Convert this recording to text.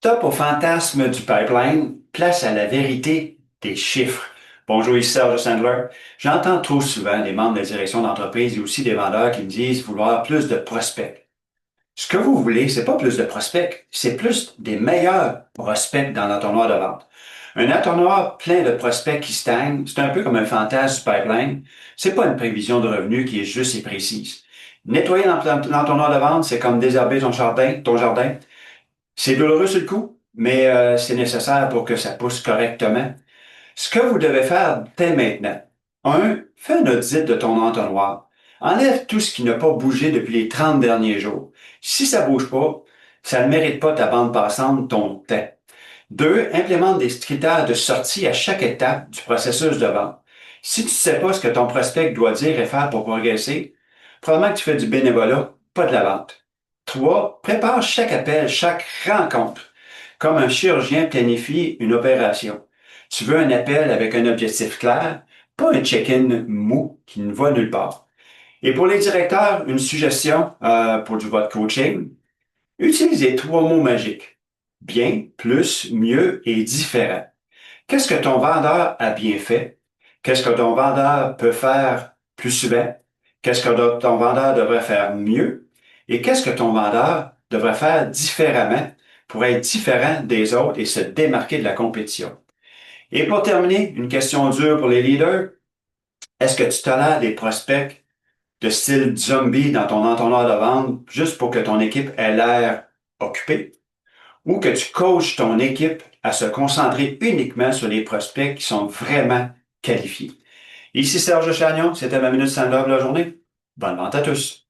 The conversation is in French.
Top au fantasme du pipeline, place à la vérité des chiffres. Bonjour, ici Serge Sandler. J'entends trop souvent des membres de la direction d'entreprise et aussi des vendeurs qui me disent vouloir plus de prospects. Ce que vous voulez, c'est pas plus de prospects, c'est plus des meilleurs prospects dans l'entonnoir de vente. Un entonnoir plein de prospects qui stagnent, c'est un peu comme un fantasme du pipeline. C'est pas une prévision de revenus qui est juste et précise. Nettoyer l'entonnoir de vente, c'est comme désherber ton jardin. C'est douloureux sur le coup, mais c'est nécessaire pour que ça pousse correctement. Ce que vous devez faire dès maintenant. Fais un audit de ton entonnoir. Enlève tout ce qui n'a pas bougé depuis les 30 derniers jours. Si ça bouge pas, ça ne mérite pas ta bande passante, ton temps. 2, implémente des critères de sortie à chaque étape du processus de vente. Si tu ne sais pas ce que ton prospect doit dire et faire pour progresser, probablement que tu fais du bénévolat, pas de la vente. 3, prépare chaque appel, chaque rencontre, comme un chirurgien planifie une opération. Tu veux un appel avec un objectif clair, pas un check-in mou qui ne va nulle part. Et pour les directeurs, une suggestion pour du votre coaching, utilisez 3 mots magiques. Bien, plus, mieux et différent. Qu'est-ce que ton vendeur a bien fait? Qu'est-ce que ton vendeur peut faire plus souvent? Qu'est-ce que ton vendeur devrait faire mieux? Et qu'est-ce que ton vendeur devrait faire différemment pour être différent des autres et se démarquer de la compétition? Et pour terminer, une question dure pour les leaders. Est-ce que tu tolères des prospects de style zombie dans ton entonnoir de vente juste pour que ton équipe ait l'air occupée? Ou que tu coaches ton équipe à se concentrer uniquement sur les prospects qui sont vraiment qualifiés? Ici Serge Chagnon, c'était ma minute stand-up de la journée. Bonne vente à tous.